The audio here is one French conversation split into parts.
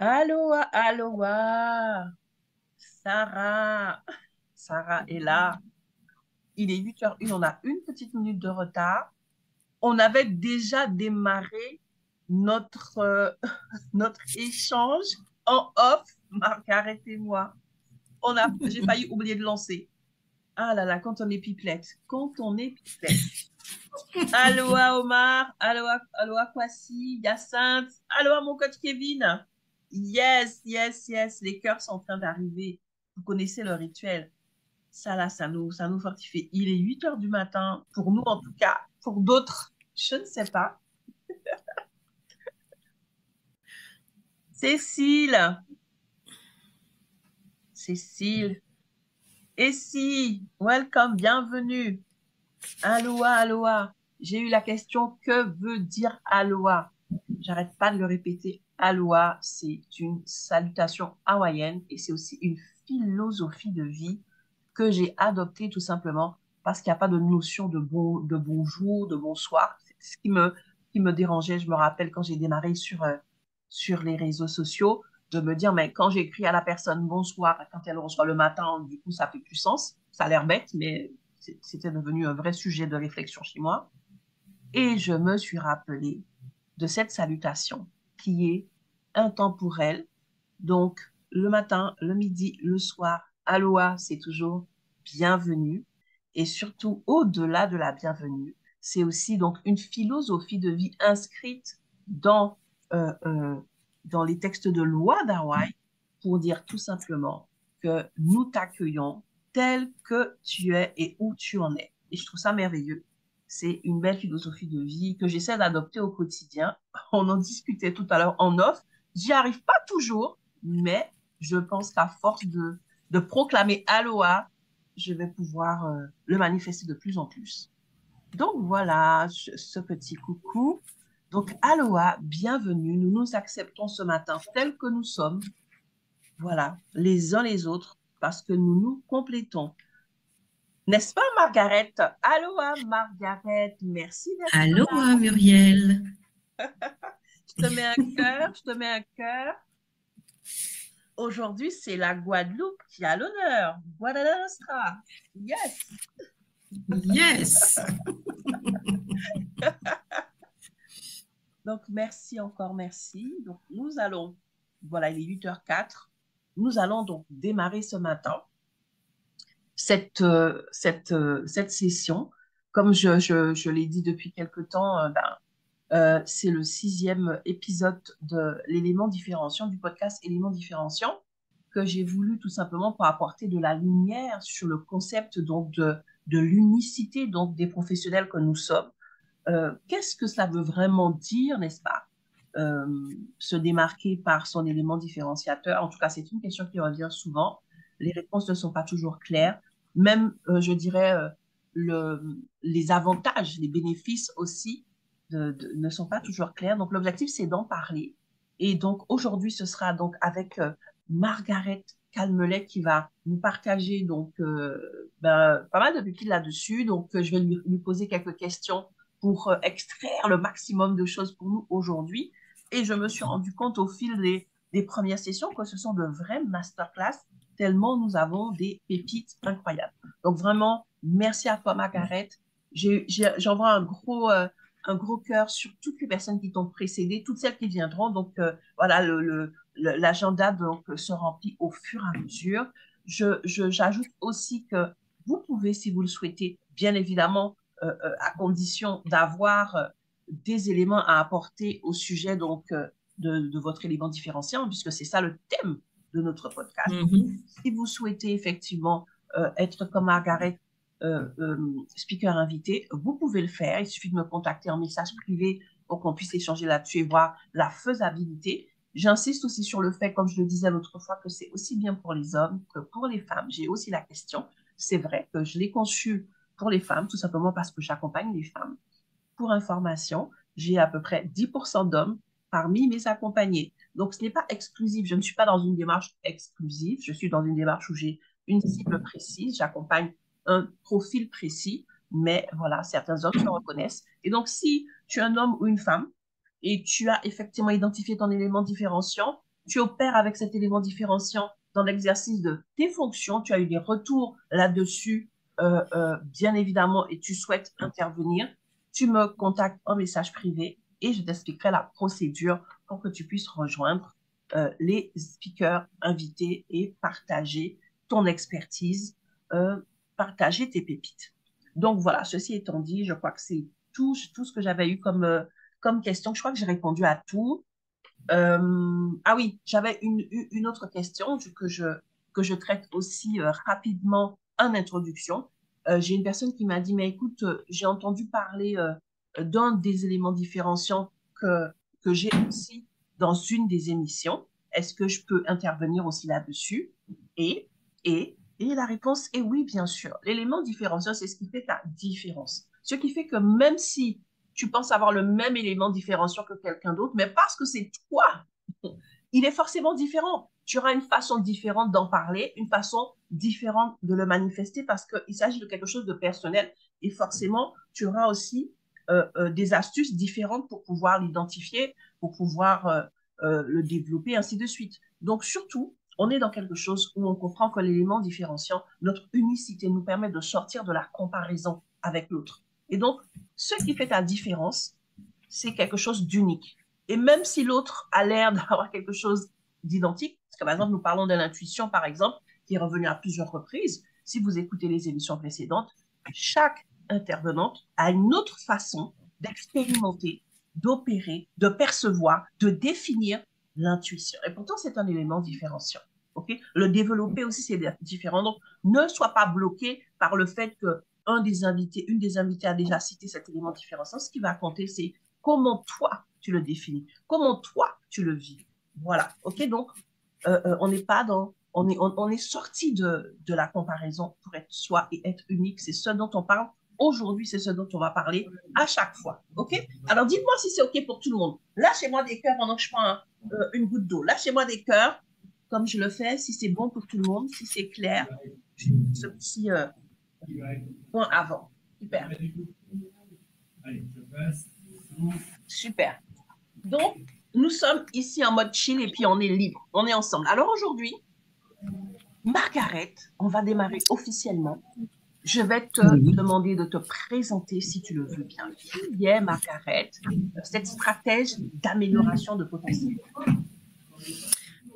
Aloha, aloha. Sarah. Sarah est là. Il est 8h01, on a une petite minute de retard. On avait déjà démarré notre, notre échange en off, Margaret et moi. J'ai failli oublier de lancer. Ah là là, quand on est pipelette. Quand on est pipelette. Aloha Omar, aloha Kwasi, Hyacinthe, aloha mon coach Kevin. Yes, yes, yes, les cœurs sont en train d'arriver. Vous connaissez le rituel. Ça là, ça nous fortifie. Il est 8 heures du matin, pour nous en tout cas, pour d'autres, je ne sais pas. Cécile, Cécile, et si, welcome, bienvenue. Aloha, aloha. J'ai eu la question, que veut dire aloha? J'arrête pas de le répéter. Aloha, c'est une salutation hawaïenne et c'est aussi une philosophie de vie que j'ai adoptée tout simplement parce qu'il n'y a pas de notion de bonjour, de bonsoir. C'est ce qui me dérangeait. Je me rappelle quand j'ai démarré sur les réseaux sociaux de me dire, mais quand j'écris à la personne bonsoir, quand elle reçoit le matin, du coup, ça fait plus sens. Ça a l'air bête, mais c'était devenu un vrai sujet de réflexion chez moi. Et je me suis rappelé de cette salutation qui est intemporelle. Donc, le matin, le midi, le soir, aloha, c'est toujours bienvenue. Et surtout, au-delà de la bienvenue, c'est aussi donc une philosophie de vie inscrite dans, euh, euh, dans les textes de loi d'Hawaï pour dire tout simplement que nous t'accueillons tel que tu es et où tu en es. Et je trouve ça merveilleux. C'est une belle philosophie de vie que j'essaie d'adopter au quotidien. On en discutait tout à l'heure en off. J'y arrive pas toujours, mais je pense qu'à force de proclamer Aloha, je vais pouvoir le manifester de plus en plus. Donc voilà, ce petit coucou. Donc Aloha, bienvenue. Nous nous acceptons ce matin tels que nous sommes. Voilà, les uns les autres, parce que nous nous complétons. N'est-ce pas, Margaret? Aloha, Margaret. Merci d'être Allô, là. Muriel. Je te mets un cœur, je te mets un cœur. Aujourd'hui, c'est la Guadeloupe qui a l'honneur. Guadalajara. Yes. Yes. Donc, merci encore, merci. Donc, nous allons, voilà, il est 8h04. Nous allons donc démarrer ce matin cette session. Comme je l'ai dit depuis quelque temps, c'est le 6e épisode de l'élément différenciant, du podcast Élément différenciant, que j'ai voulu tout simplement pour apporter de la lumière sur le concept donc de l'unicité donc des professionnels que nous sommes. Qu'est-ce que ça veut vraiment dire, n'est-ce pas? Euh, Se démarquer par son élément différenciateur. En tout cas, c'est une question qui revient souvent. Les réponses ne sont pas toujours claires. Même, je dirais, les avantages, les bénéfices aussi ne sont pas toujours clairs. Donc, l'objectif, c'est d'en parler. Et donc, aujourd'hui, ce sera donc avec Margaret Calmelet qui va nous partager donc pas mal de pépites là-dessus. Donc, je vais lui poser quelques questions pour extraire le maximum de choses pour nous aujourd'hui. Et je me suis rendu compte au fil des premières sessions que ce sont de vraies masterclass, tellement nous avons des pépites incroyables. Donc vraiment, merci à toi, Margaret. J'envoie un gros cœur sur toutes les personnes qui t'ont précédé, toutes celles qui viendront. Donc voilà, l'agenda donc se remplit au fur et à mesure. J'ajoute aussi que vous pouvez, si vous le souhaitez, bien évidemment, à condition d'avoir des éléments à apporter au sujet donc de votre élément différenciant, puisque c'est ça le thème de notre podcast. Mhm. Si vous souhaitez effectivement être comme Margaret, speaker invité, vous pouvez le faire. Il suffit de me contacter en message privé pour qu'on puisse échanger là-dessus et voir la faisabilité. J'insiste aussi sur le fait, comme je le disais l'autre fois, que c'est aussi bien pour les hommes que pour les femmes. J'ai aussi la question. C'est vrai que je l'ai conçu pour les femmes, tout simplement parce que j'accompagne les femmes. Pour information, j'ai à peu près 10% d'hommes parmi mes accompagnés. Donc, ce n'est pas exclusif. Je ne suis pas dans une démarche exclusive. Je suis dans une démarche où j'ai une cible précise. J'accompagne un profil précis. Mais voilà, certains hommes se reconnaissent. Et donc, si tu es un homme ou une femme et tu as effectivement identifié ton élément différenciant, tu opères avec cet élément différenciant dans l'exercice de tes fonctions, tu as eu des retours là-dessus, bien évidemment, et tu souhaites intervenir, tu me contactes en message privé et je t'expliquerai la procédure pour que tu puisses rejoindre les speakers invités et partager ton expertise, partager tes pépites. Donc voilà, ceci étant dit, je crois que c'est tout ce que j'avais eu comme question. Je crois que j'ai répondu à tout. Ah oui, j'avais une autre question que je traite aussi rapidement en introduction. J'ai une personne qui m'a dit, mais écoute, j'ai entendu parler d'un des éléments différenciants que j'ai aussi dans une des émissions. Est-ce que je peux intervenir aussi là-dessus? Et, et la réponse est oui, bien sûr. L'élément différenciant, c'est ce qui fait ta différence. Ce qui fait que même si tu penses avoir le même élément différenciant que quelqu'un d'autre, mais parce que c'est toi, il est forcément différent. Tu auras une façon différente d'en parler, une façon différente de le manifester parce qu'il s'agit de quelque chose de personnel et forcément, tu auras aussi des astuces différentes pour pouvoir l'identifier, pour pouvoir le développer, ainsi de suite. Donc, surtout, on est dans quelque chose où on comprend que l'élément différenciant, notre unicité nous permet de sortir de la comparaison avec l'autre. Et donc, ce qui fait ta différence, c'est quelque chose d'unique. Et même si l'autre a l'air d'avoir quelque chose d'identique, parce que par exemple, nous parlons de l'intuition, par exemple, qui est revenue à plusieurs reprises, si vous écoutez les émissions précédentes, chaque intervenante a une autre façon d'expérimenter, d'opérer, de percevoir, de définir l'intuition. Et pourtant, c'est un élément différenciant. Okay? Le développer aussi, c'est différent. Donc, ne sois pas bloqué par le fait que une des invités a déjà cité cet élément différenciant. Ce qui va compter, c'est comment toi, tu le définis, comment toi, tu le vis. Voilà, ok, donc on n'est pas dans, on est sorti de la comparaison pour être soi et être unique. C'est ce dont on parle aujourd'hui, c'est ce dont on va parler à chaque fois, ok? Alors dites-moi si c'est ok pour tout le monde. Lâchez-moi des cœurs pendant que je prends une goutte d'eau. Lâchez-moi des cœurs comme je le fais, si c'est bon pour tout le monde, si c'est clair. Ce petit point avant. Super. Super. Donc, nous sommes ici en mode chill et puis on est libre. On est ensemble. Alors aujourd'hui, Margaret, on va démarrer officiellement. Je vais te demander de te présenter si tu le veux bien. Qui est Margaret, cette stratège d'amélioration de potentiel?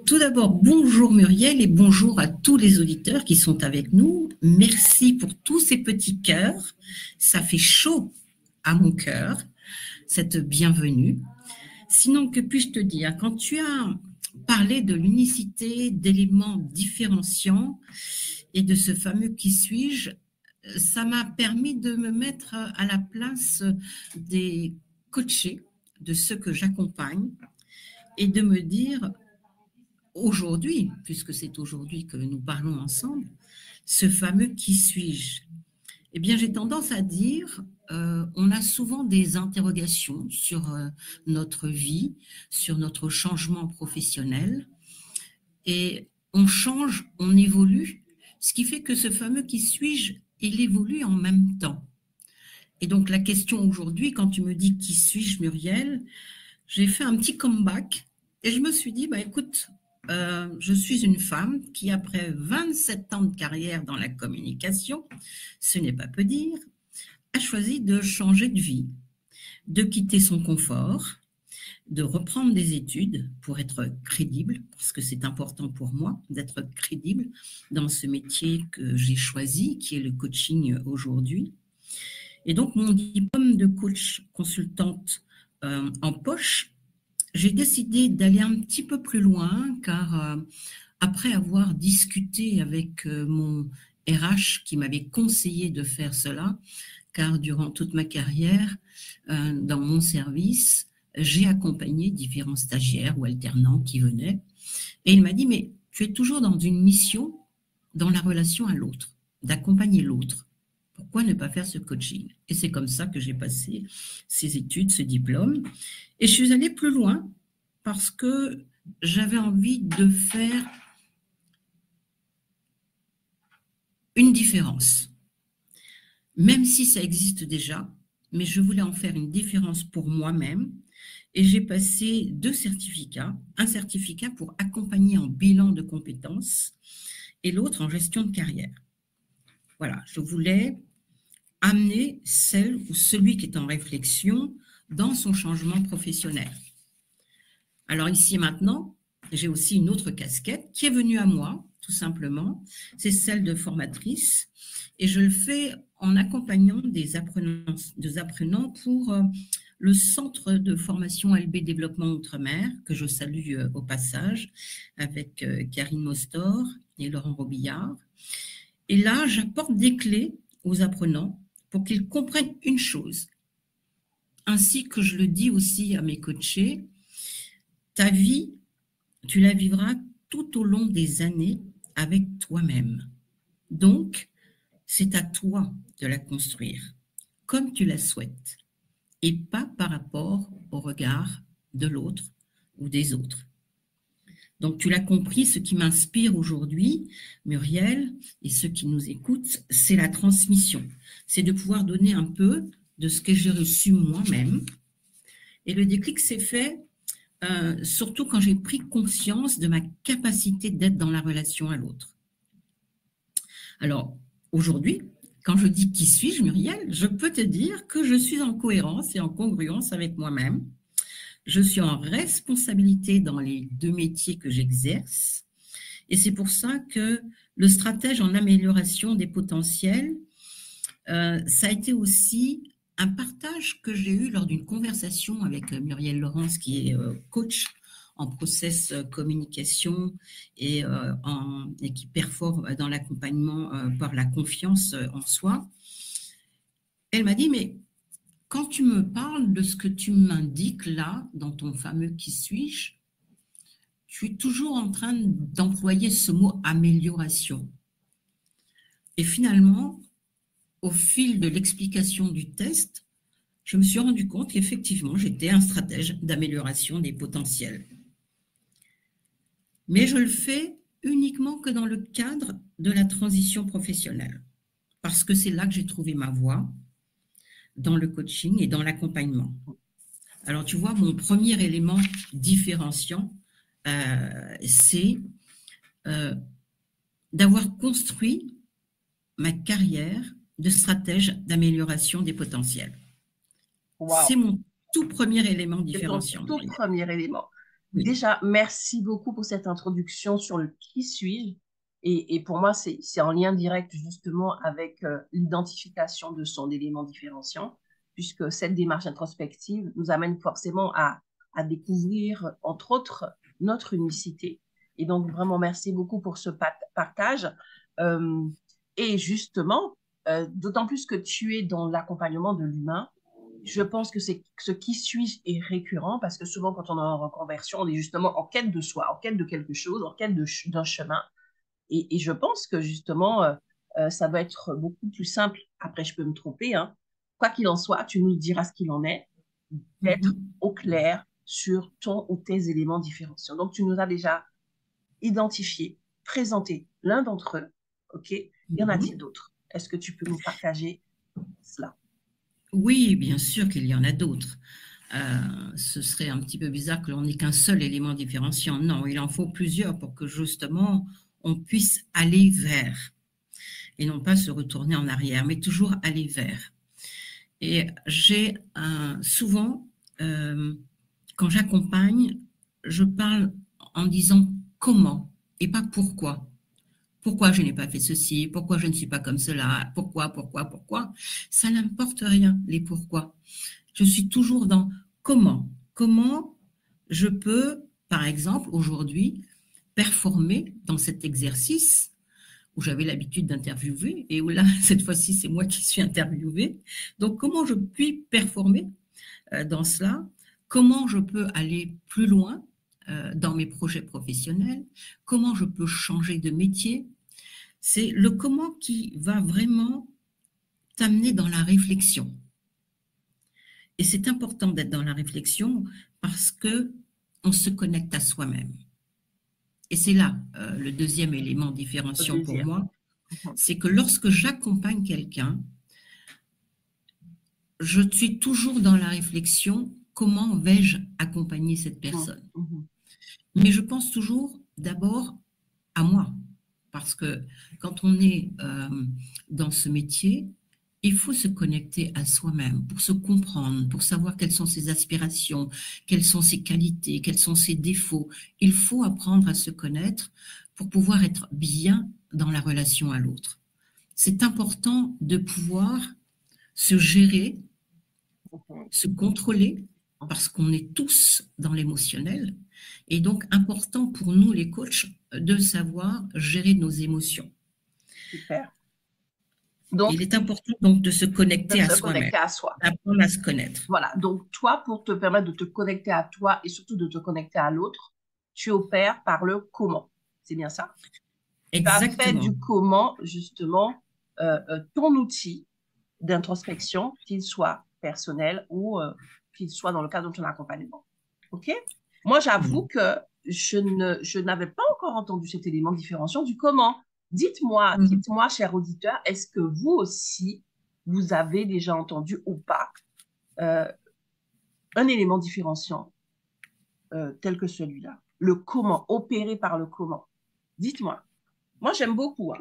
Tout d'abord, bonjour Muriel et bonjour à tous les auditeurs qui sont avec nous. Merci pour tous ces petits cœurs. Ça fait chaud à mon cœur, cette bienvenue. Sinon, que puis-je te dire? Quand tu as parlé de l'unicité, d'éléments différenciants et de ce fameux qui suis-je, ça m'a permis de me mettre à la place des coachés, de ceux que j'accompagne et de me dire aujourd'hui, puisque c'est aujourd'hui que nous parlons ensemble, ce fameux qui suis-je? Eh bien, j'ai tendance à dire, on a souvent des interrogations sur notre vie, sur notre changement professionnel, et on change, on évolue, ce qui fait que ce fameux qui suis-je, il évolue en même temps. Et donc, la question aujourd'hui, quand tu me dis qui suis-je, Muriel, j'ai fait un petit comeback et je me suis dit, bah, écoute, je suis une femme qui, après 27 ans de carrière dans la communication, ce n'est pas peu dire, a choisi de changer de vie, de quitter son confort, de reprendre des études pour être crédible, parce que c'est important pour moi d'être crédible dans ce métier que j'ai choisi, qui est le coaching aujourd'hui. Et donc, mon diplôme de coach consultante en poche, j'ai décidé d'aller un petit peu plus loin, car après avoir discuté avec mon RH qui m'avait conseillé de faire cela, car durant toute ma carrière, dans mon service, j'ai accompagné différents stagiaires ou alternants qui venaient. Et il m'a dit, mais tu es toujours dans une mission dans la relation à l'autre, d'accompagner l'autre. Pourquoi ne pas faire ce coaching? Et c'est comme ça que j'ai passé ces études, ce diplôme. Et je suis allée plus loin parce que j'avais envie de faire une différence. Même si ça existe déjà, mais je voulais en faire une différence pour moi-même et j'ai passé 2 certificats, un certificat pour accompagner en bilan de compétences et l'autre en gestion de carrière. Voilà, je voulais amener celle ou celui qui est en réflexion dans son changement professionnel. Alors ici et maintenant, j'ai aussi une autre casquette qui est venue à moi, tout simplement, c'est celle de formatrice, et je le fais en accompagnant des apprenants pour le centre de formation LB Développement Outre-mer, que je salue au passage, avec Karine Mostor et Laurent Robillard. Et là, j'apporte des clés aux apprenants pour qu'ils comprennent une chose, ainsi que je le dis aussi à mes coachés, ta vie, tu la vivras tout au long des années avec toi-même. Donc, c'est à toi de la construire comme tu la souhaites et pas par rapport au regard de l'autre ou des autres. Donc, tu l'as compris, ce qui m'inspire aujourd'hui, Muriel, et ceux qui nous écoutent, c'est la transmission. C'est de pouvoir donner un peu de ce que j'ai reçu moi-même. Et le déclic s'est fait surtout quand j'ai pris conscience de ma capacité d'être dans la relation à l'autre. Alors, aujourd'hui, quand je dis qui suis-je, Muriel, je peux te dire que je suis en cohérence et en congruence avec moi-même. Je suis en responsabilité dans les 2 métiers que j'exerce. Et c'est pour ça que le stratège en amélioration des potentiels, ça a été aussi un partage que j'ai eu lors d'une conversation avec Muriel Laurence, qui est coach en process communication et qui performe dans l'accompagnement par la confiance en soi. Elle m'a dit, mais quand tu me parles de ce que tu m'indiques là, dans ton fameux « qui suis-je », tu es toujours en train d'employer ce mot « amélioration ». Et finalement, au fil de l'explication du test, je me suis rendu compte qu'effectivement, j'étais un stratège d'amélioration des potentiels. Mais je le fais uniquement que dans le cadre de la transition professionnelle, parce que c'est là que j'ai trouvé ma voie, dans le coaching et dans l'accompagnement. Alors, tu vois, mon premier élément différenciant, c'est d'avoir construit ma carrière de stratège d'amélioration des potentiels. Wow. C'est mon tout premier élément différenciant. C'est ton tout premier élément. Oui. Déjà, merci beaucoup pour cette introduction sur le qui suis-je. Et pour moi, c'est en lien direct justement avec l'identification de son élément différenciant, puisque cette démarche introspective nous amène forcément à découvrir, entre autres, notre unicité. Et donc, vraiment, merci beaucoup pour ce partage. Et justement, d'autant plus que tu es dans l'accompagnement de l'humain, je pense que ce qui suis-je est récurrent parce que souvent, quand on est en reconversion, on est justement en quête de soi, en quête de quelque chose, en quête d'un chemin. Et je pense que justement, ça va être beaucoup plus simple. Après, je peux me tromper, hein. Quoi qu'il en soit, tu nous diras ce qu'il en est, d'être au clair sur ton ou tes éléments différenciants. Donc, tu nous as déjà identifié, présenté l'un d'entre eux. OK? Y en a-t-il d'autres? Est-ce que tu peux nous partager cela? Oui, bien sûr qu'il y en a d'autres. Ce serait un petit peu bizarre que l'on n'ait qu'un seul élément différenciant. Non, il en faut plusieurs pour que justement on puisse aller vers et non pas se retourner en arrière, mais toujours aller vers. Et j'ai souvent, quand j'accompagne, je parle en disant comment et pas pourquoi. Pourquoi je n'ai pas fait ceci? Pourquoi je ne suis pas comme cela? Pourquoi? Ça n'importe rien, les pourquoi. Je suis toujours dans comment. Comment je peux, par exemple, aujourd'hui, performer dans cet exercice où j'avais l'habitude d'interviewer et où là, cette fois-ci, c'est moi qui suis interviewée. Donc, comment je puis performer dans cela? Comment je peux aller plus loin dans mes projets professionnels? Comment je peux changer de métier? C'est le comment qui va vraiment t'amener dans la réflexion. Et c'est important d'être dans la réflexion parce qu'on se connecte à soi-même. Et c'est là le deuxième élément différenciant pour moi, c'est que lorsque j'accompagne quelqu'un, je suis toujours dans la réflexion comment vais-je accompagner cette personne. Mais je pense toujours d'abord à moi, parce que quand on est dans ce métier, il faut se connecter à soi-même pour se comprendre, pour savoir quelles sont ses aspirations, quelles sont ses qualités, quels sont ses défauts. Il faut apprendre à se connaître pour pouvoir être bien dans la relation à l'autre. C'est important de pouvoir se gérer, se contrôler, parce qu'on est tous dans l'émotionnel. Et donc, important pour nous, les coachs, de savoir gérer nos émotions. Super. Donc, il est important donc de se connecter à soi-même, d'apprendre à se connaître. Voilà, donc toi, pour te permettre de te connecter à toi et surtout de te connecter à l'autre, tu opères par le comment. C'est bien ça? Exactement. Tu as fait du comment, justement, ton outil d'introspection, qu'il soit personnel ou qu'il soit dans le cadre de ton accompagnement. OK? Moi, j'avoue que je n'avais pas encore entendu cet élément différenciant du comment. Dites-moi, chers auditeurs, est-ce que vous aussi, vous avez déjà entendu ou pas un élément différenciant tel que celui-là? Le comment, opérer par le comment. Dites-moi. Moi, j'aime beaucoup. Hein.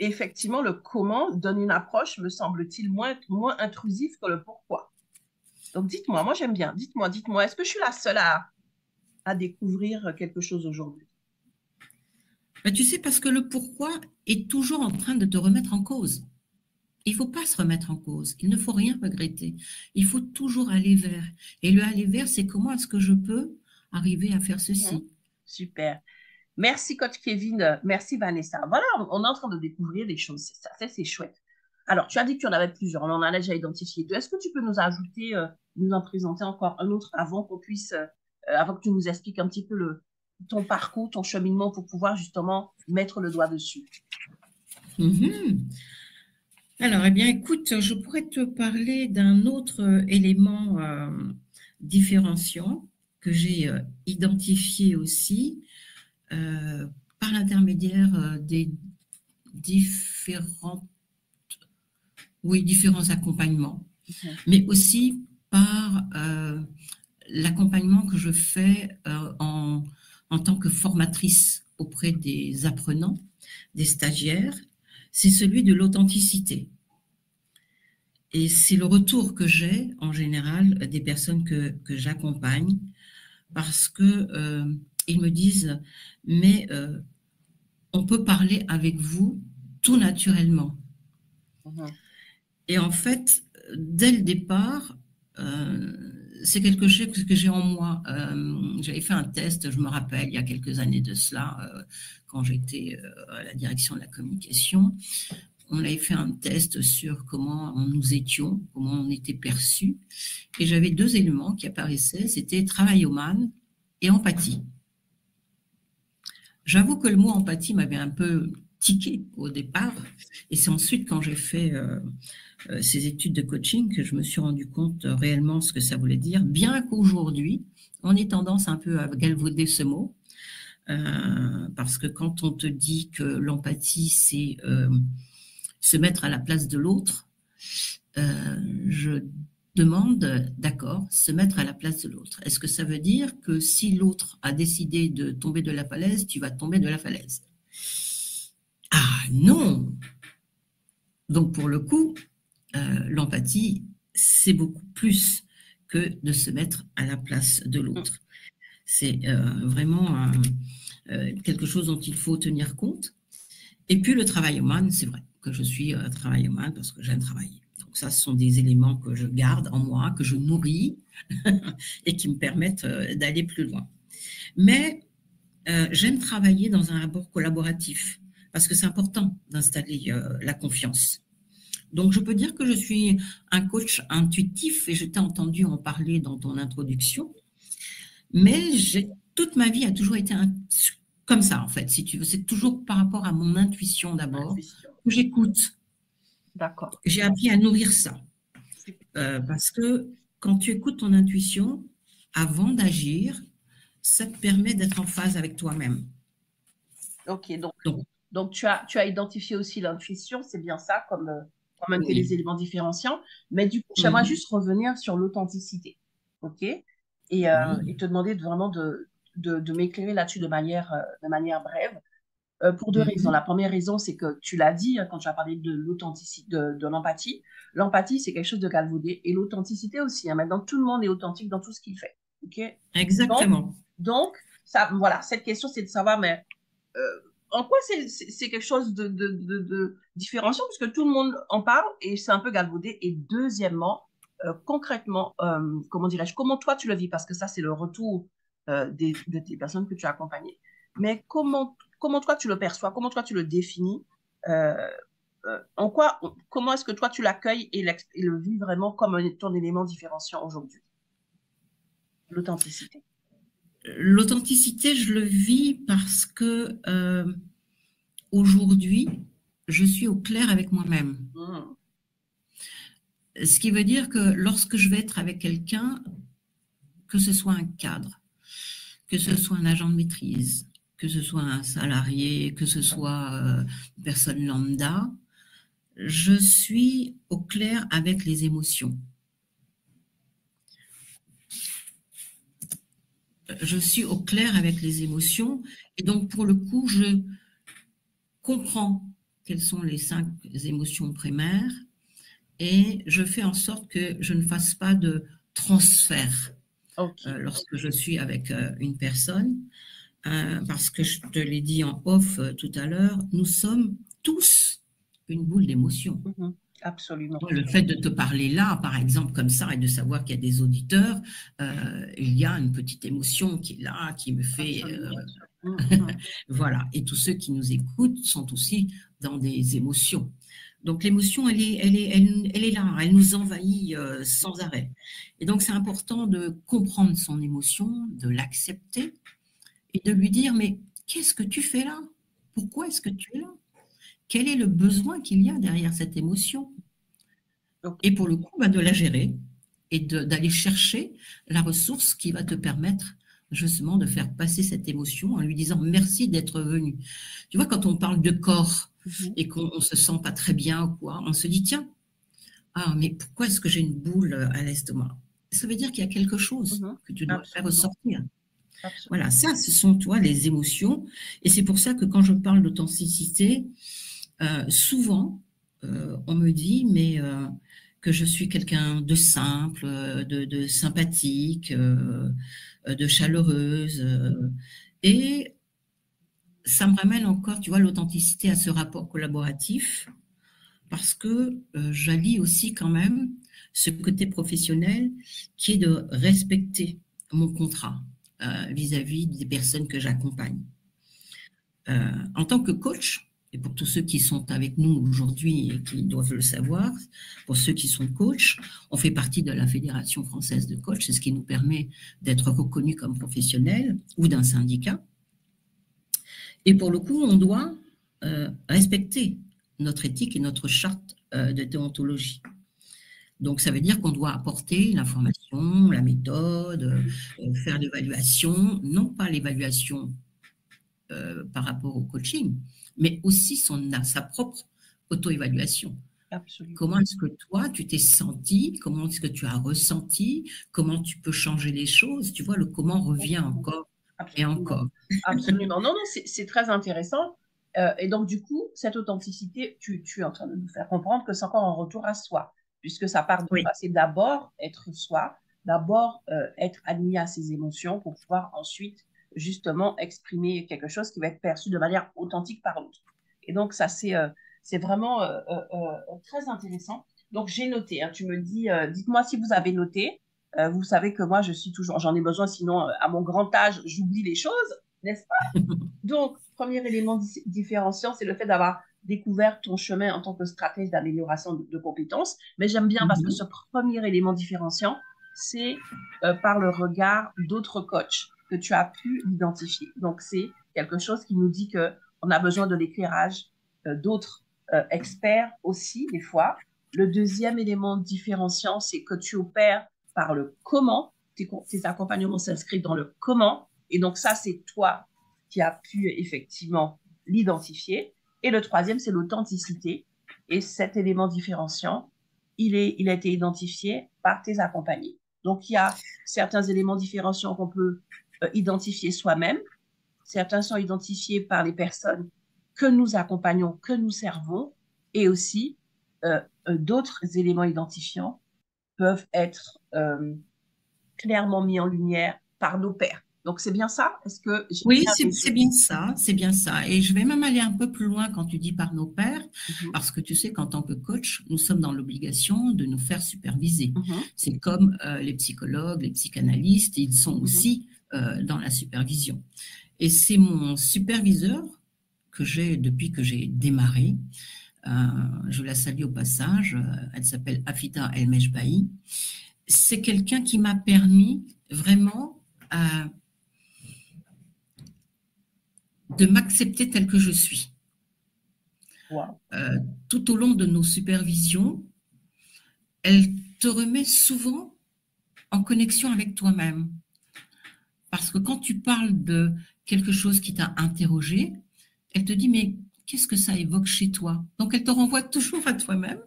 Effectivement, le comment donne une approche, me semble-t-il, moins intrusive que le pourquoi. Donc, dites-moi, moi j'aime bien. Dites-moi, est-ce que je suis la seule à découvrir quelque chose aujourd'hui? Ben, tu sais, parce que le pourquoi est toujours en train de te remettre en cause. Il ne faut pas se remettre en cause. Il ne faut rien regretter. Il faut toujours aller vers. Et le aller vers, c'est comment est-ce que je peux arriver à faire ceci. Super. Merci, coach Kevin. Merci, Vanessa. Voilà, on est en train de découvrir des choses. C'est chouette. Alors, tu as dit qu'il y en avait plusieurs. On en a déjà identifié deux. Est-ce que tu peux nous ajouter, nous en présenter encore un autre avant qu'on puisse, avant que tu nous expliques un petit peu ton parcours, ton cheminement pour pouvoir justement mettre le doigt dessus? Alors, eh bien, écoute, je pourrais te parler d'un autre élément différenciant que j'ai identifié aussi par l'intermédiaire des différents accompagnements, mais aussi par l'accompagnement que je fais en tant que formatrice auprès des apprenants, des stagiaires, c'est celui de l'authenticité. Et c'est le retour que j'ai en général des personnes que j'accompagne, parce que ils me disent mais on peut parler avec vous tout naturellement. Et en fait, dès le départ, c'est quelque chose que j'ai en moi. J'avais fait un test, je me rappelle, il y a quelques années de cela, quand j'étais à la direction de la communication. On avait fait un test sur comment nous étions, comment on était perçus. Et j'avais deux éléments qui apparaissaient, c'était travaillomane et empathie. J'avoue que le mot empathie m'avait un peu tiqué au départ. Et c'est ensuite, quand j'ai fait ces études de coaching, que je me suis rendu compte réellement ce que ça voulait dire. Bien qu'aujourd'hui, on ait tendance un peu à galvauder ce mot. Parce que quand on te dit que l'empathie, c'est se mettre à la place de l'autre, je demande, d'accord, se mettre à la place de l'autre. Est-ce que ça veut dire que si l'autre a décidé de tomber de la falaise, tu vas tomber de la falaise? Ah non! Donc pour le coup, l'empathie, c'est beaucoup plus que de se mettre à la place de l'autre. C'est vraiment quelque chose dont il faut tenir compte. Et puis le travaillomane, c'est vrai que je suis travaillomane parce que j'aime travailler. Donc ça, ce sont des éléments que je garde en moi, que je nourris et qui me permettent d'aller plus loin. Mais j'aime travailler dans un rapport collaboratif parce que c'est important d'installer la confiance. Donc je peux dire que je suis un coach intuitif et je t'ai entendu en parler dans ton introduction. Mais toute ma vie a toujours été comme ça, en fait, si tu veux. C'est toujours par rapport à mon intuition d'abord, que j'écoute. D'accord. J'ai appris à nourrir ça. Parce que quand tu écoutes ton intuition, avant d'agir, ça te permet d'être en phase avec toi-même. Ok, donc tu as identifié aussi l'intuition, c'est bien ça, comme un des éléments différenciants. Mais du coup, j'aimerais juste revenir sur l'authenticité. OK? Oui. Et te demander vraiment de m'éclairer là-dessus de manière brève. Pour deux raisons. Mhm. La première raison, c'est que tu l'as dit quand tu as parlé de l'authenticité, de l'empathie. L'empathie, c'est quelque chose de galvaudé. Et l'authenticité aussi. Hein. Maintenant, tout le monde est authentique dans tout ce qu'il fait. OK? Donc, Exactement. ça, voilà, cette question, c'est de savoir, mais euh, en quoi c'est quelque chose de différenciant, puisque tout le monde en parle et c'est un peu galvaudé. Et deuxièmement, concrètement, comment dirais-je, comment toi tu le vis? Parce que ça, c'est le retour de tes personnes que tu as accompagnées. Mais comment toi tu le perçois? Comment toi tu le définis? Euh, comment est-ce que toi tu l'accueilles et le vis vraiment comme ton élément différenciant aujourd'hui? L'authenticité. L'authenticité, je le vis parce que aujourd'hui, je suis au clair avec moi-même. Mhm. Ce qui veut dire que lorsque je vais être avec quelqu'un, que ce soit un cadre, que ce soit un agent de maîtrise, que ce soit un salarié, que ce soit une personne lambda, je suis au clair avec les émotions. Je suis au clair avec les émotions et donc pour le coup, je comprends quelles sont les 5 émotions primaires et je fais en sorte que je ne fasse pas de transfert OK. lorsque je suis avec une personne. Parce que je te l'ai dit en off tout à l'heure, nous sommes tous une boule d'émotions. Mhm. Absolument. Le fait de te parler là, par exemple, comme ça, et de savoir qu'il y a des auditeurs, il y a une petite émotion qui est là, qui me fait... Absolument. Mhm. voilà. Et tous ceux qui nous écoutent sont aussi dans des émotions. Donc l'émotion, elle est là, elle nous envahit sans arrêt. Et donc c'est important de comprendre son émotion, de l'accepter et de lui dire, mais qu'est-ce que tu fais là? Pourquoi est-ce que tu es là? Quel est le besoin qu'il y a derrière cette émotion? Et OK. pour le coup, bah, de la gérer et d'aller chercher la ressource qui va te permettre justement de faire passer cette émotion en lui disant merci d'être venu. Tu vois, quand on parle de corps Mhm. et qu'on ne se sent pas très bien ou quoi, on se dit, tiens, ah, mais pourquoi est-ce que j'ai une boule à l'estomac? Ça veut dire qu'il y a quelque chose Mhm. que tu dois faire Absolument. ressortir. Absolument. Voilà, ça, ce sont, toi, les émotions. Et c'est pour ça que quand je parle d'authenticité, souvent, on me dit, mais que je suis quelqu'un de simple, de sympathique, de chaleureuse. Et ça me ramène encore, tu vois, l'authenticité à ce rapport collaboratif, parce que j'allie aussi quand même ce côté professionnel qui est de respecter mon contrat vis-à-vis des personnes que j'accompagne. En tant que coach, et pour tous ceux qui sont avec nous aujourd'hui et qui doivent le savoir, pour ceux qui sont coachs, on fait partie de la Fédération française de coach, c'est ce qui nous permet d'être reconnus comme professionnels ou d'un syndicat. Et pour le coup, on doit respecter notre éthique et notre charte de déontologie. Donc, ça veut dire qu'on doit apporter l'information, la méthode, faire l'évaluation, non pas l'évaluation par rapport au coaching, mais aussi sa propre auto-évaluation. Absolument. Comment est-ce que toi, tu t'es senti? Comment est-ce que tu as ressenti? Comment tu peux changer les choses? Tu vois, le comment revient encore et Absolument. encore. Absolument. Non, non, c'est très intéressant. Et donc, du coup, cette authenticité, tu es en train de nous faire comprendre que c'est encore un retour à soi, puisque ça part de Oui, soi. C'est d'abord être soi, d'abord être aligné à ses émotions pour pouvoir ensuite, justement, exprimer quelque chose qui va être perçu de manière authentique par l'autre. Et donc, ça, c'est vraiment très intéressant. Donc, j'ai noté, hein, tu me dis, dites-moi si vous avez noté. Vous savez que moi, je suis toujours, j'en ai besoin, sinon, à mon grand âge, j'oublie les choses, n'est-ce pas? Donc, premier élément différenciant, c'est le fait d'avoir découvert ton chemin en tant que stratège d'amélioration de compétences. Mais j'aime bien parce que ce mhm, premier élément différenciant, c'est par le regard d'autres coachs que tu as pu identifier. Donc, c'est quelque chose qui nous dit que on a besoin de l'éclairage d'autres experts aussi, des fois. Le deuxième élément différenciant, c'est que tu opères par le comment. Tes accompagnements s'inscrivent dans le comment. Et donc, ça, c'est toi qui a pu effectivement l'identifier. Et le troisième, c'est l'authenticité. Et cet élément différenciant, il a été identifié par tes accompagnés. Donc, il y a certains éléments différenciants qu'on peut identifier soi-même. Certains sont identifiés par les personnes que nous accompagnons, que nous servons, et aussi d'autres éléments identifiants peuvent être clairement mis en lumière par nos pairs. Donc, c'est bien ça? Est-ce que j'ai Oui, bien c'est bien ça, c'est bien ça. Et je vais même aller un peu plus loin quand tu dis par nos pairs, parce que tu sais qu'en tant que coach, nous sommes dans l'obligation de nous faire superviser. C'est comme les psychologues, les psychanalystes, ils sont aussi dans la supervision. Et c'est mon superviseur que j'ai depuis que j'ai démarré. Je la salue au passage. Elle s'appelle Afida El Mejbahi. C'est quelqu'un qui m'a permis vraiment de m'accepter tel que je suis. Wow. Tout au long de nos supervisions, elle te remet souvent en connexion avec toi-même. Parce que quand tu parles de quelque chose qui t'a interrogé, elle te dit, mais qu'est-ce que ça évoque chez toi? Donc, elle te renvoie toujours à toi-même.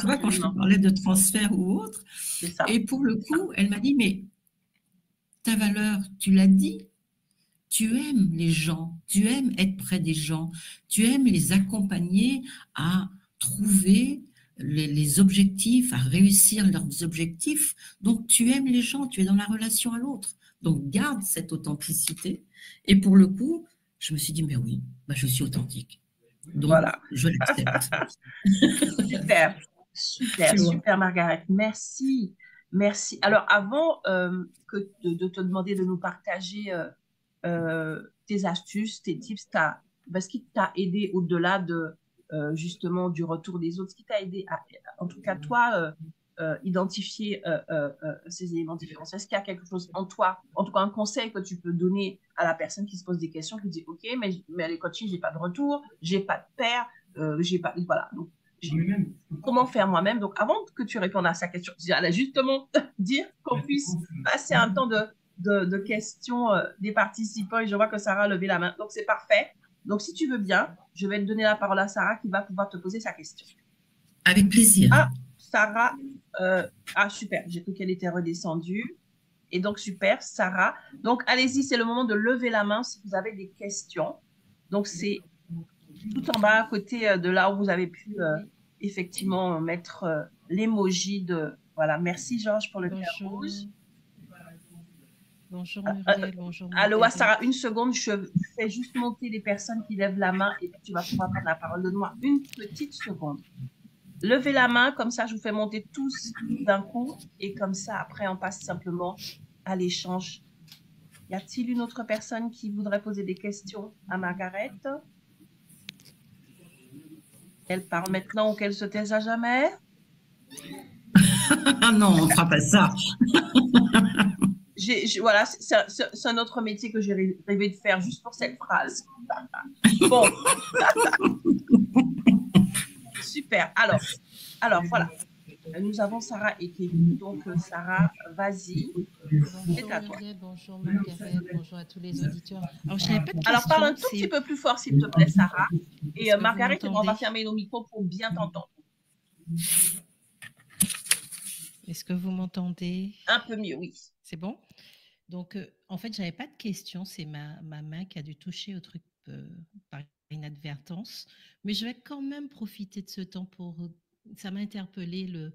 Tu vois, quand je te parlais de transfert ou autre. C'est ça. Et pour le coup, elle m'a dit, mais ta valeur, tu l'as dit, tu aimes les gens, tu aimes être près des gens, tu aimes les accompagner à trouver les objectifs, à réussir leurs objectifs. Donc, tu aimes les gens, tu es dans la relation à l'autre. Donc, garde cette authenticité. Et pour le coup, je me suis dit, mais oui, bah, je suis authentique. Donc, voilà. Je l'accepte. Super, super, super, Margaret. Merci, merci. Alors, avant de te demander de nous partager tes astuces, tes tips, ce qui t'a aidé au-delà de justement du retour des autres, ce qui t'a aidé, en tout cas toi, identifier ces éléments différents. Est-ce qu'il y a quelque chose en toi, en tout cas un conseil que tu peux donner à la personne qui se pose des questions, qui dit OK, mais les coachings, j'ai pas de retour, j'ai pas de père, j'ai pas, voilà. Donc, comment faire moi-même? Donc, avant que tu répondes à sa question, j'allais justement dire qu'on puisse passer un temps de questions des participants et je vois que Sarah a levé la main. Donc, c'est parfait. Donc, si tu veux bien, je vais te donner la parole à Sarah qui va pouvoir te poser sa question. Avec plaisir. Ah, Sarah, super, j'ai cru qu'elle était redescendue. Et donc, super, Sarah. Donc, allez-y, c'est le moment de lever la main si vous avez des questions. Donc, c'est tout en bas, à côté de là où vous avez pu effectivement mettre l'emoji de... Voilà, merci Georges pour le cœur rouge. Bonjour Muriel, bonjour Allô, Sarah, une seconde, je fais juste monter les personnes qui lèvent la main et puis tu vas pouvoir prendre la parole. Donne-moi une petite seconde. Levez la main, comme ça je vous fais monter tous d'un coup et comme ça après on passe simplement à l'échange. Y a-t-il une autre personne qui voudrait poser des questions à Margaret? Elle parle maintenant ou qu'elle se taise à jamais? Ah non, on ne fera pas ça. Voilà, c'est un autre métier que j'ai rêvé de faire juste pour cette phrase. Bon. Super. Alors, voilà. Nous avons Sarah et Kevin. Donc, Sarah, vas-y. Bonjour Muriel, bonjour Margaret, bonjour à tous les auditeurs. Alors, je n'avais pas de question. Alors, parle un tout petit peu plus fort, s'il te plaît, Sarah. Et Margaret, on va fermer nos micros pour bien t'entendre. Est-ce que vous m'entendez? Un peu mieux, oui. C'est bon? Donc, en fait, je n'avais pas de question. C'est ma main qui a dû toucher au truc par inadvertance. Mais je vais quand même profiter de ce temps pour... Ça m'a interpellé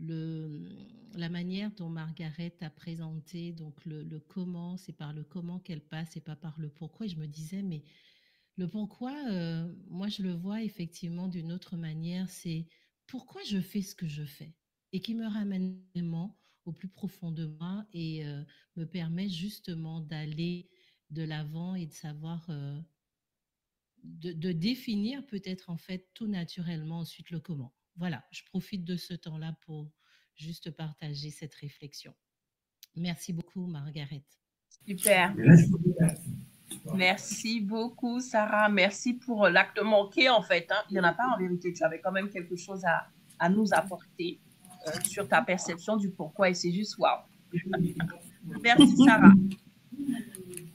la manière dont Margaret a présenté donc le comment, c'est par le comment qu'elle passe et pas par le pourquoi. Et je me disais, mais le pourquoi, moi je le vois effectivement d'une autre manière, c'est pourquoi je fais ce que je fais et qui me ramène vraiment au plus profond de moi et me permet justement d'aller de l'avant et de savoir, de définir peut-être en fait tout naturellement ensuite le comment. Voilà, je profite de ce temps-là pour juste partager cette réflexion. Merci beaucoup, Margaret. Super. Merci beaucoup, Sarah. Merci pour l'acte manqué, en fait. Hein. Il n'y en a pas en vérité. Tu avais quand même quelque chose à nous apporter sur ta perception du pourquoi et c'est juste waouh. Merci, Sarah.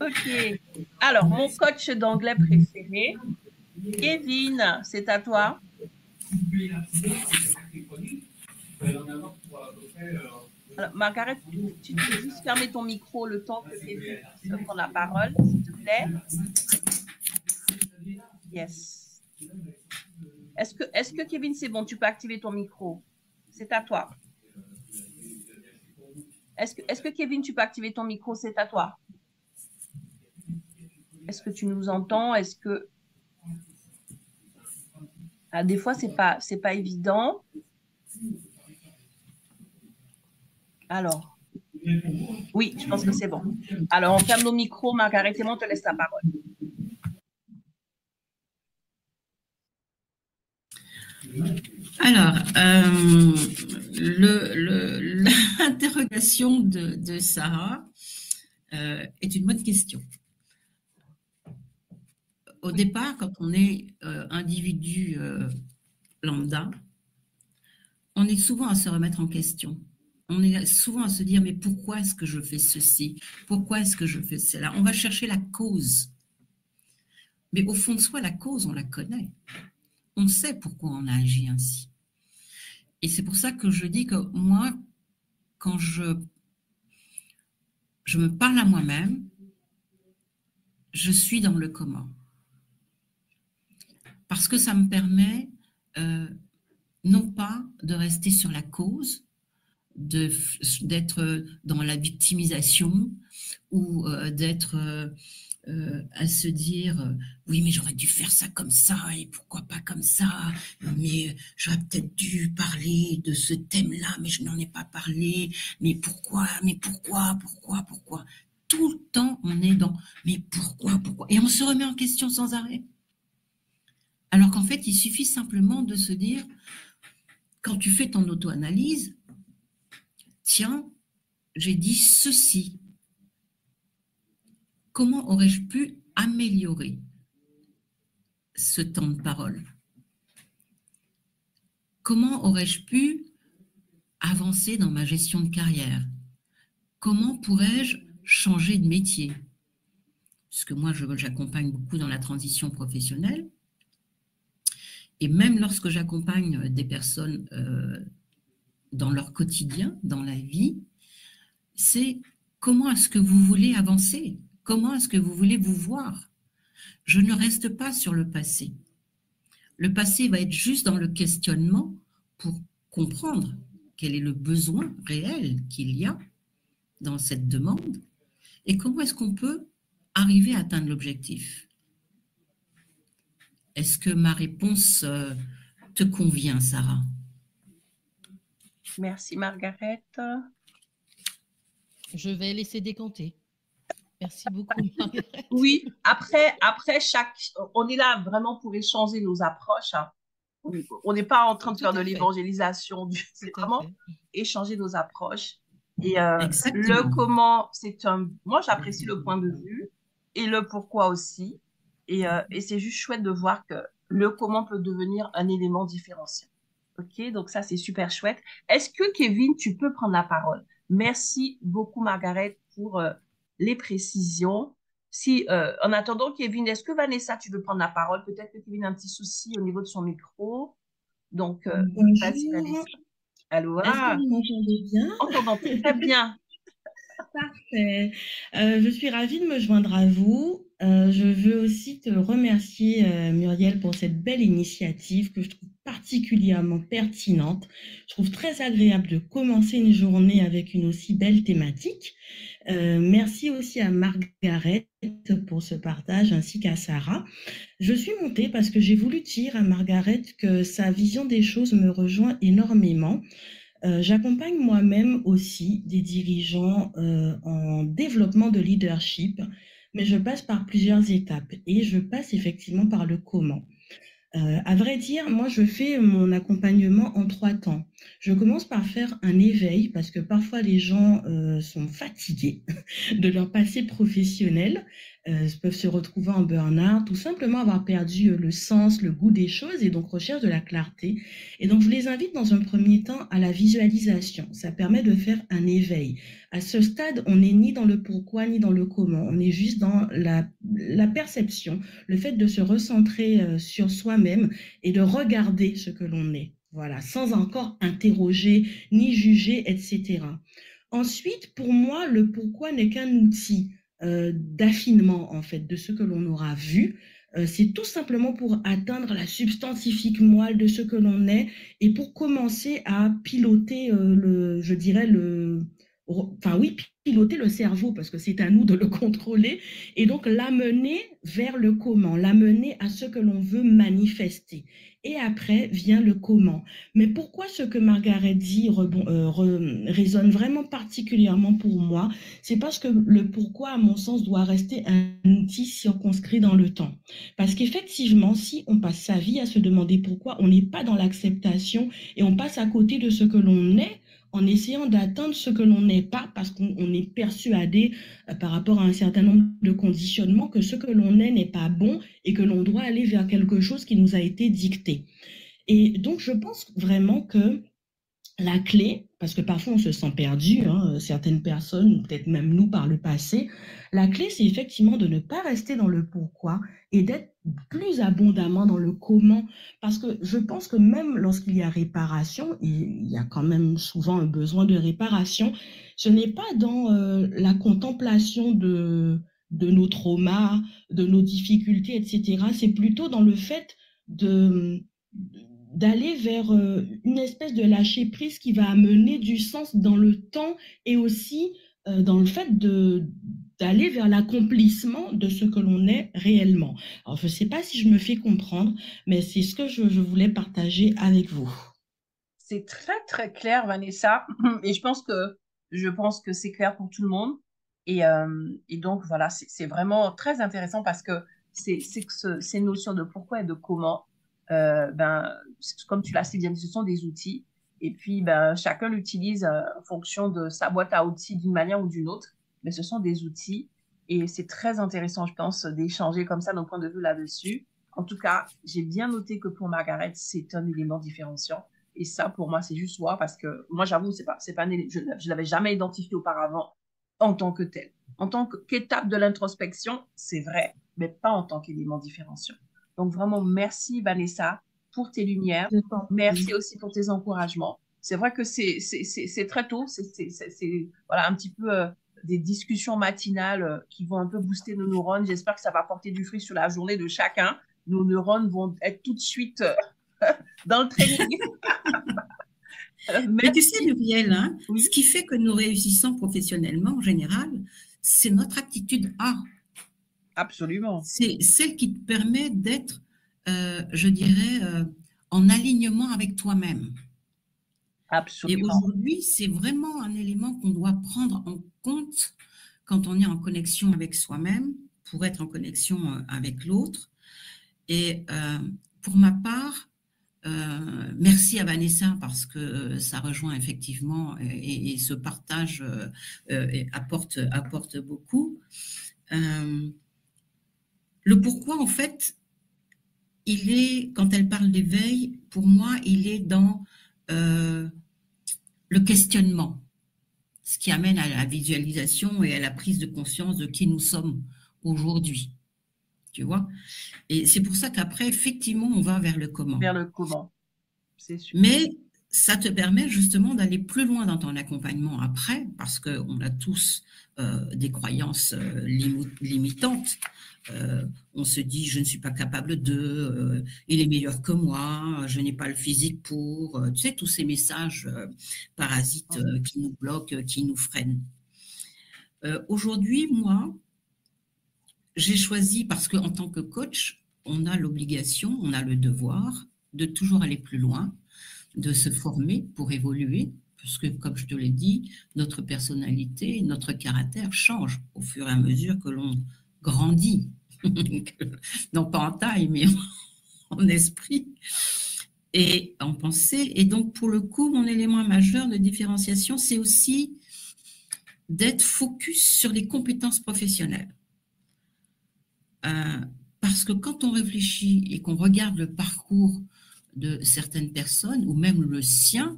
OK. Alors, mon coach d'anglais préféré, Kevin, c'est à toi. Alors, Margaret, tu peux juste fermer ton micro le temps que Kevin puisse prendre la parole, s'il te plaît. Yes. Est-ce que Kevin, c'est bon? Tu peux activer ton micro. C'est à toi. Est-ce que Kevin, tu peux activer ton micro? C'est à toi. Est-ce que tu nous entends? Est-ce que... Ah, des fois, c'est pas évident. Alors, oui, je pense que c'est bon. Alors, on ferme nos micros. Margaret et moi, on te laisse la parole. Alors, l'interrogation de Sarah est une bonne question. Au départ, quand on est individu lambda, on est souvent à se remettre en question. On est souvent à se dire, mais pourquoi est-ce que je fais ceci? Pourquoi est-ce que je fais cela? On va chercher la cause. Mais au fond de soi, la cause, on la connaît. On sait pourquoi on a agi ainsi. Et c'est pour ça que je dis que moi, quand je me parle à moi-même, je suis dans le comment. Parce que ça me permet non pas de rester sur la cause, d'être dans la victimisation ou d'être à se dire oui mais j'aurais dû faire ça comme ça et pourquoi pas comme ça, mais j'aurais peut-être dû parler de ce thème-là mais je n'en ai pas parlé, mais pourquoi tout le temps on est dans mais pourquoi et on se remet en question sans arrêt, alors qu'en fait il suffit simplement de se dire, quand tu fais ton auto-analyse, tiens, j'ai dit ceci. Comment aurais-je pu améliorer ce temps de parole? Comment aurais-je pu avancer dans ma gestion de carrière? Comment pourrais-je changer de métier? Parce que moi, j'accompagne beaucoup dans la transition professionnelle. Et même lorsque j'accompagne des personnes dans leur quotidien, dans la vie, c'est comment est-ce que vous voulez avancer? Comment est-ce que vous voulez vous voir? Je ne reste pas sur le passé. Le passé va être juste dans le questionnement pour comprendre quel est le besoin réel qu'il y a dans cette demande et comment est-ce qu'on peut arriver à atteindre l'objectif. Est-ce que ma réponse te convient, Sarah? Merci, Margaret. Je vais laisser décompter. Merci beaucoup, Margaret. Oui, après on est là vraiment pour échanger nos approches. Hein. On n'est pas en train de faire de l'évangélisation, c'est vraiment échanger nos approches. Et le comment, moi j'apprécie le point de vue et le pourquoi aussi. Et c'est juste chouette de voir que le comment peut devenir un élément différenciant. Ok, donc ça c'est super chouette. Est-ce que Kevin, tu peux prendre la parole? Merci beaucoup Margaret pour les précisions. Si, en attendant, Kevin, est-ce que Vanessa, tu veux prendre la parole? Peut-être que Kevin a un petit souci au niveau de son micro. Donc, vas-y, Vanessa. Allô? Est-ce que vous m'entendez bien? On t'entend très bien. Parfait. Je suis ravie de me joindre à vous. Je veux aussi te remercier, Muriel, pour cette belle initiative que je trouve particulièrement pertinente. Je trouve très agréable de commencer une journée avec une aussi belle thématique. Merci aussi à Margaret pour ce partage, ainsi qu'à Sarah. Je suis montée parce que j'ai voulu dire à Margaret que sa vision des choses me rejoint énormément. J'accompagne moi-même aussi des dirigeants en développement de leadership, mais je passe par plusieurs étapes et je passe effectivement par le comment. À vrai dire, moi, je fais mon accompagnement en 3 temps. Je commence par faire un éveil parce que parfois les gens sont fatigués de leur passé professionnel, peuvent se retrouver en burn-out, tout simplement avoir perdu le sens, le goût des choses et donc recherche de la clarté. Et donc, je les invite dans un premier temps à la visualisation. Ça permet de faire un éveil. À ce stade, on n'est ni dans le pourquoi ni dans le comment. On est juste dans la perception, le fait de se recentrer sur soi-même et de regarder ce que l'on est. Voilà, sans encore interroger, ni juger, etc. Ensuite, pour moi, le pourquoi n'est qu'un outil d'affinement, en fait, de ce que l'on aura vu. C'est tout simplement pour atteindre la substantifique moelle de ce que l'on est et pour commencer à piloter je dirais, enfin oui, piloter le cerveau, parce que c'est à nous de le contrôler, et donc l'amener vers le comment, l'amener à ce que l'on veut manifester. Et après vient le comment. Mais pourquoi ce que Margaret dit résonne vraiment particulièrement pour moi, c'est parce que le pourquoi, à mon sens, doit rester un outil circonscrit dans le temps. Parce qu'effectivement, si on passe sa vie à se demander pourquoi, on n'est pas dans l'acceptation et on passe à côté de ce que l'on est, en essayant d'atteindre ce que l'on n'est pas, parce qu'on est persuadé par rapport à un certain nombre de conditionnements que ce que l'on est n'est pas bon et que l'on doit aller vers quelque chose qui nous a été dicté. Et donc, je pense vraiment que la clé, parce que parfois on se sent perdu, hein, certaines personnes, ou peut-être même nous par le passé, la clé, c'est effectivement de ne pas rester dans le pourquoi et d'être plus abondamment dans le comment. Parce que je pense que même lorsqu'il y a réparation, et il y a quand même souvent un besoin de réparation, ce n'est pas dans la contemplation de nos traumas, de nos difficultés, etc. C'est plutôt dans le fait d'aller vers une espèce de lâcher prise qui va amener du sens dans le temps et aussi dans le fait d'aller vers l'accomplissement de ce que l'on est réellement. Alors, je ne sais pas si je me fais comprendre, mais c'est ce que je voulais partager avec vous. C'est très, très clair, Vanessa. Et je pense que c'est clair pour tout le monde. Et donc, voilà, c'est vraiment très intéressant parce que ces notions de pourquoi et de comment, comme tu l'as si bien dit, ce sont des outils. Et puis, chacun l'utilise en fonction de sa boîte à outils d'une manière ou d'une autre. Mais ce sont des outils. Et c'est très intéressant, je pense, d'échanger comme ça nos points de vue là-dessus. En tout cas, j'ai bien noté que pour Margaret, c'est un élément différenciant. Et ça, pour moi, c'est juste moi, parce que moi, j'avoue, je ne l'avais jamais identifié auparavant en tant que tel. En tant qu'étape de l'introspection, c'est vrai, mais pas en tant qu'élément différenciant. Donc, vraiment, merci, Vanessa, pour tes lumières. Merci aussi pour tes encouragements. C'est vrai que c'est très tôt, voilà, un petit peu des discussions matinales qui vont un peu booster nos neurones. J'espère que ça va porter du fruit sur la journée de chacun. Nos neurones vont être tout de suite dans le training. Mais tu sais, Muriel, hein, oui. Ce qui fait que nous réussissons professionnellement en général, c'est notre aptitude à. Absolument. C'est celle qui te permet d'être, je dirais, en alignement avec toi-même. Absolument. Et aujourd'hui, c'est vraiment un élément qu'on doit prendre en compte quand on est en connexion avec soi-même, pour être en connexion avec l'autre. Et pour ma part, merci à Vanessa parce que ça rejoint effectivement et ce partage apporte beaucoup. Le pourquoi, en fait, il est, quand elle parle d'éveil, pour moi, il est dans le questionnement, ce qui amène à la visualisation et à la prise de conscience de qui nous sommes aujourd'hui. Tu vois? Et c'est pour ça qu'après, effectivement, on va vers le comment. Vers le comment, c'est sûr. Mais ça te permet justement d'aller plus loin dans ton accompagnement après, parce qu'on a tous des croyances limitantes. On se dit, je ne suis pas capable de, il est meilleur que moi, je n'ai pas le physique pour, tu sais, tous ces messages parasites qui nous bloquent, qui nous freinent. Aujourd'hui, moi, j'ai choisi, parce qu'en tant que coach, on a l'obligation, on a le devoir de toujours aller plus loin, de se former pour évoluer, puisque, comme je te l'ai dit, notre personnalité, notre caractère change au fur et à mesure que l'on grandit, non pas en taille, mais en esprit et en pensée. Et donc, pour le coup, mon élément majeur de différenciation, c'est aussi d'être focus sur les compétences professionnelles. Parce que quand on réfléchit et qu'on regarde le parcours de certaines personnes, ou même le sien,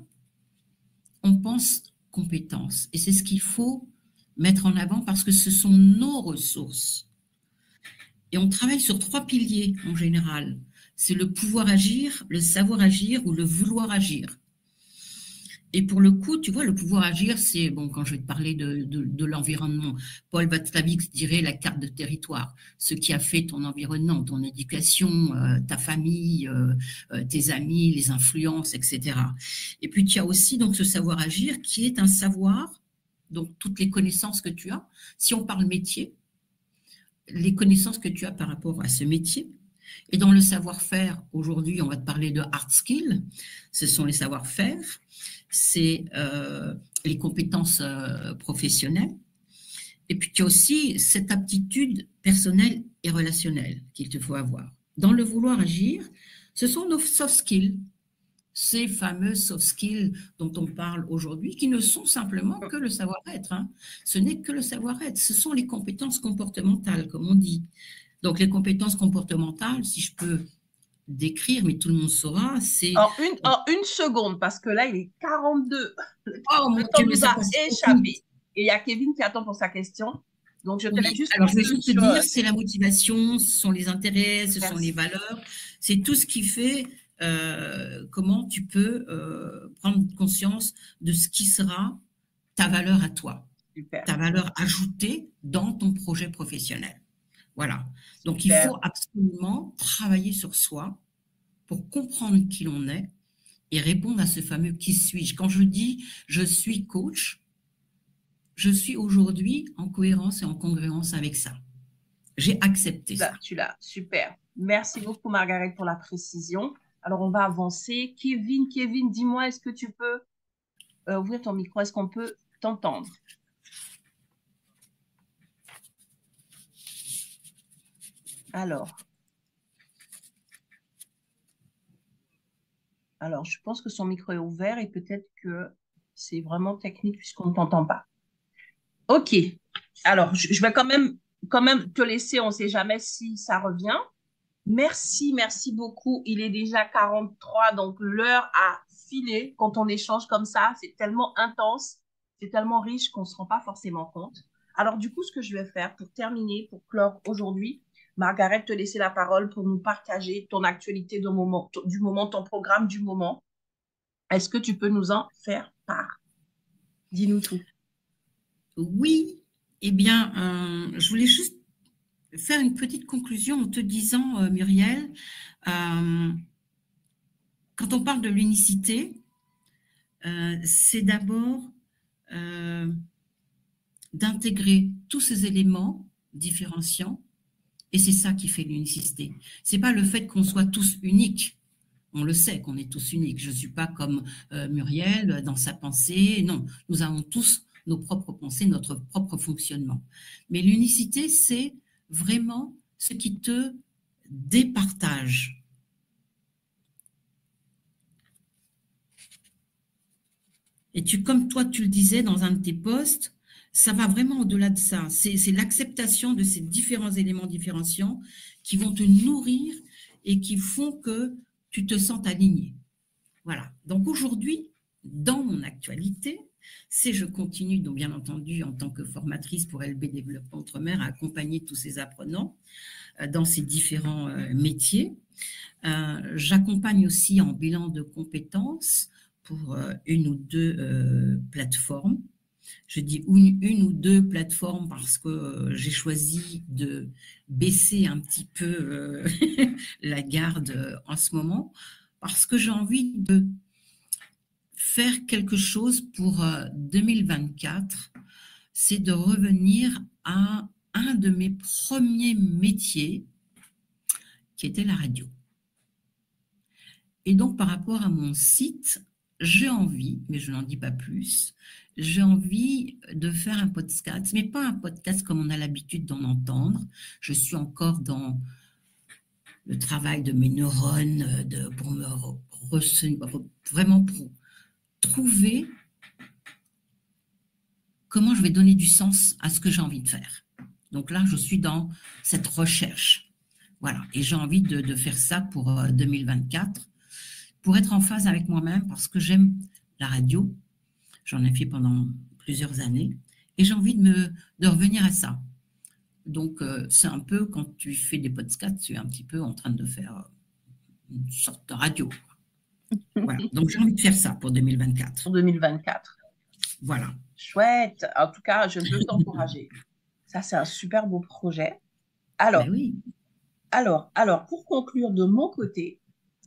on pense compétences. Et c'est ce qu'il faut mettre en avant parce que ce sont nos ressources. Et on travaille sur 3 piliers en général. c'est le pouvoir agir, le savoir agir ou le vouloir agir. Et pour le coup, tu vois, le pouvoir agir, c'est, bon, quand je vais te parler de l'environnement, Paul Watzlawick dirait la carte de territoire, ce qui a fait ton environnement, ton éducation, ta famille, tes amis, les influences, etc. Et puis, tu as aussi donc ce savoir agir qui est un savoir, donc toutes les connaissances que tu as. Si on parle métier, les connaissances que tu as par rapport à ce métier. Et dans le savoir-faire, aujourd'hui, on va te parler de hard skills, ce sont les savoir-faire, c'est les compétences professionnelles. Et puis, tu as aussi cette aptitude personnelle et relationnelle qu'il te faut avoir. Dans le vouloir agir, ce sont nos soft skills, ces fameux soft skills dont on parle aujourd'hui, qui ne sont simplement que le savoir-être. Hein. Ce n'est que le savoir-être, ce sont les compétences comportementales, comme on dit. Donc, les compétences comportementales, si je peux décrire, mais tout le monde saura, c'est... En une seconde, parce que là, il est 42. Oh mon Le temps Dieu, mais nous ça a passe échappé. Et il y a Kevin qui attend pour sa question. Donc, je te laisse juste... Alors, je vais juste te dire, c'est la motivation, ce sont les intérêts, ce sont les valeurs. C'est tout ce qui fait comment tu peux prendre conscience de ce qui sera ta valeur à toi. Super. Ta valeur ajoutée dans ton projet professionnel. Voilà. Donc, il faut absolument travailler sur soi pour comprendre qui l'on est et répondre à ce fameux « qui suis-je ». Quand je dis « je suis coach », je suis aujourd'hui en cohérence et en congruence avec ça. J'ai accepté ça. Tu l'as, super. Merci beaucoup, Margaret, pour la précision. Alors, on va avancer. Kevin, dis-moi, est-ce que tu peux ouvrir ton micro? Est-ce qu'on peut t'entendre? Alors, je pense que son micro est ouvert et peut-être que c'est vraiment technique puisqu'on ne t'entend pas. OK. Alors, je vais quand même te laisser. On ne sait jamais si ça revient. Merci beaucoup. Il est déjà 43, donc l'heure a filé quand on échange comme ça. C'est tellement intense, c'est tellement riche qu'on ne se rend pas forcément compte. Alors, du coup, ce que je vais faire pour terminer, pour clore aujourd'hui, Margaret, te laisser la parole pour nous partager ton actualité du moment, ton programme du moment. Est-ce que tu peux nous en faire part? Dis-nous tout. Oui, eh bien, je voulais juste faire une petite conclusion en te disant, Muriel, quand on parle de l'unicité, c'est d'abord d'intégrer tous ces éléments différenciants et c'est ça qui fait l'unicité. Ce n'est pas le fait qu'on soit tous uniques. On le sait qu'on est tous uniques. Je ne suis pas comme Muriel dans sa pensée. Non, nous avons tous nos propres pensées, notre propre fonctionnement. Mais l'unicité, c'est vraiment ce qui te départage. Et comme toi, tu le disais dans un de tes posts, ça va vraiment au-delà de ça. C'est l'acceptation de ces différents éléments différenciants qui vont te nourrir et qui font que tu te sens aligné. Voilà. Donc aujourd'hui, dans mon actualité, je continue, donc bien entendu, en tant que formatrice pour LB Développement Outre-mer, à accompagner tous ces apprenants dans ces différents métiers. J'accompagne aussi en bilan de compétences pour une ou deux plateformes. Je dis une ou deux plateformes parce que j'ai choisi de baisser un petit peu la garde en ce moment, parce que j'ai envie de faire quelque chose pour 2024, c'est de revenir à un de mes premiers métiers, qui était la radio. Et donc, par rapport à mon site, j'ai envie, mais je n'en dis pas plus, j'ai envie de faire un podcast, mais pas un podcast comme on a l'habitude d'en entendre. Je suis encore dans le travail de mes neurones, pour me vraiment pour trouver comment je vais donner du sens à ce que j'ai envie de faire. Donc là, je suis dans cette recherche. Voilà, et j'ai envie de faire ça pour 2024, pour être en phase avec moi-même, parce que j'aime la radio. J'en ai fait pendant plusieurs années, et j'ai envie de revenir à ça. Donc, c'est un peu, quand tu fais des podcasts, tu es un petit peu en train de faire une sorte de radio. Voilà. Donc, j'ai envie de faire ça pour 2024. Pour 2024. Voilà. Chouette. En tout cas, je ne peux t'encourager. Ça, c'est un super beau projet. Alors, Ben oui. alors, pour conclure de mon côté,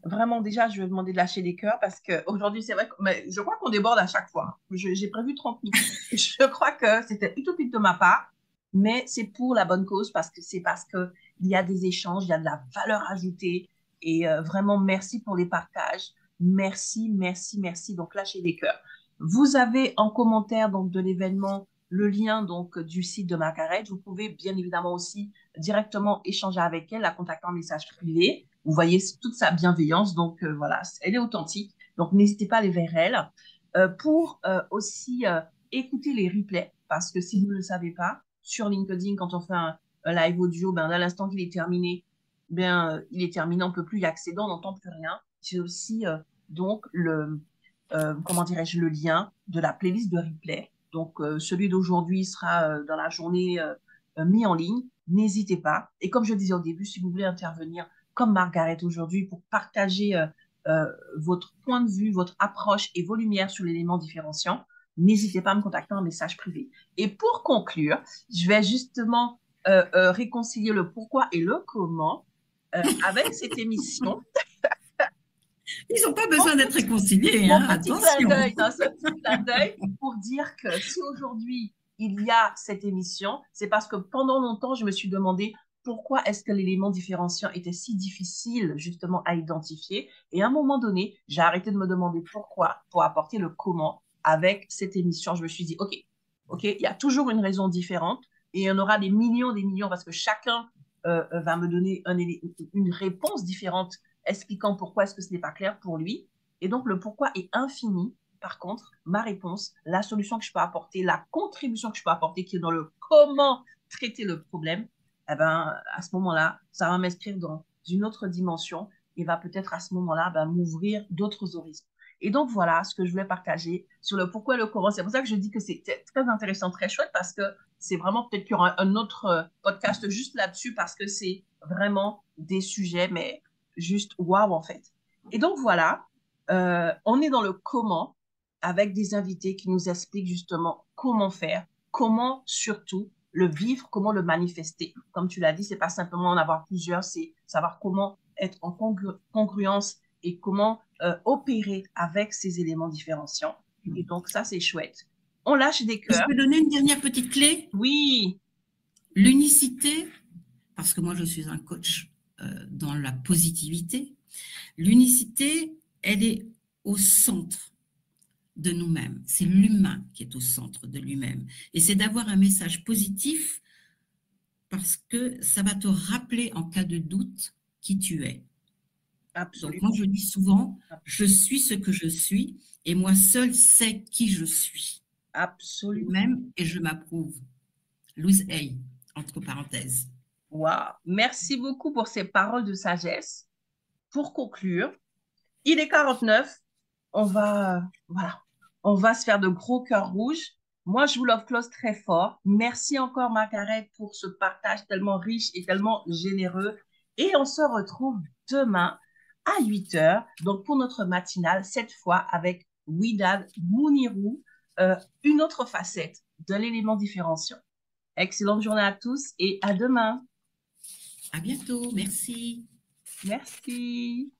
vraiment, déjà, je vais demander de lâcher les cœurs parce qu'aujourd'hui, c'est vrai que je crois qu'on déborde à chaque fois. J'ai prévu 30 minutes. Je crois que c'était utopique de ma part, mais c'est pour la bonne cause parce qu'il y a des échanges, il y a de la valeur ajoutée et vraiment, merci pour les partages. Merci, merci, merci. Donc, lâchez les cœurs. Vous avez en commentaire donc, de l'événement le lien donc, du site de Margaret. Vous pouvez bien évidemment aussi directement échanger avec elle, la contacter en message privé. Vous voyez toute sa bienveillance, donc voilà, elle est authentique. Donc n'hésitez pas à aller vers elle. Pour aussi écouter les replays, parce que si vous ne le savez pas, sur LinkedIn, quand on fait un live audio, ben, à l'instant qu'il est terminé, ben, il est terminé, on ne peut plus y accéder, on n'entend plus rien. C'est aussi donc comment dirais-je, le lien de la playlist de replay. Donc celui d'aujourd'hui sera dans la journée mis en ligne. N'hésitez pas. Et comme je disais au début, si vous voulez intervenir comme Margaret aujourd'hui pour partager votre point de vue, votre approche et vos lumières sur l'élément différenciant, n'hésitez pas à me contacter en message privé. Et pour conclure, je vais justement réconcilier le pourquoi et le comment avec cette émission. Ils n'ont pas besoin d'être réconciliés, hein, attention. Ce petit clin d'œil pour dire que si aujourd'hui il y a cette émission, c'est parce que pendant longtemps, je me suis demandé pourquoi est-ce que l'élément différenciant était si difficile justement à identifier. Et à un moment donné, j'ai arrêté de me demander pourquoi pour apporter le comment avec cette émission. Je me suis dit, OK, il y a toujours une raison différente et il y en aura des millions parce que chacun va me donner une réponse différente expliquant pourquoi est-ce que ce n'est pas clair pour lui. Et donc, le pourquoi est infini. Par contre, ma réponse, la solution que je peux apporter, la contribution que je peux apporter, qui est dans le comment traiter le problème, eh ben, à ce moment-là, ça va m'inscrire dans une autre dimension et va peut-être à ce moment-là m'ouvrir d'autres horizons. Et donc, voilà ce que je voulais partager sur le pourquoi et le comment. C'est pour ça que je dis que c'est très intéressant, très chouette, parce que c'est vraiment peut-être qu'il y aura un autre podcast juste là-dessus, parce que c'est vraiment des sujets, mais juste waouh en fait. Et donc voilà, on est dans le comment avec des invités qui nous expliquent justement comment faire, comment surtout le vivre, comment le manifester. Comme tu l'as dit, c'est pas simplement en avoir plusieurs, c'est savoir comment être en congruence et comment opérer avec ces éléments différenciants. Et donc ça, c'est chouette. On lâche des cœurs. Je peux donner une dernière petite clé? Oui. L'unicité, parce que moi je suis un coach dans la positivité, l'unicité, elle est au centre de nous-mêmes. C'est l'humain qui est au centre de lui-même. Et c'est d'avoir un message positif parce que ça va te rappeler en cas de doute qui tu es. Absolument. Donc moi je dis souvent, je suis ce que je suis et moi seule sais qui je suis. Absolument. Même et je m'approuve. Louise Hay, entre parenthèses. Wow. Merci beaucoup pour ces paroles de sagesse. Pour conclure, il est 49. On va se faire de gros cœurs rouges. Moi, je vous love close très fort. Merci encore, Margaret, pour ce partage tellement riche et tellement généreux. Et on se retrouve demain à 8 h, donc pour notre matinale, cette fois avec Widad Mounirou, une autre facette de l'élément différenciant. Excellente journée à tous et à demain. À bientôt. Merci. Merci.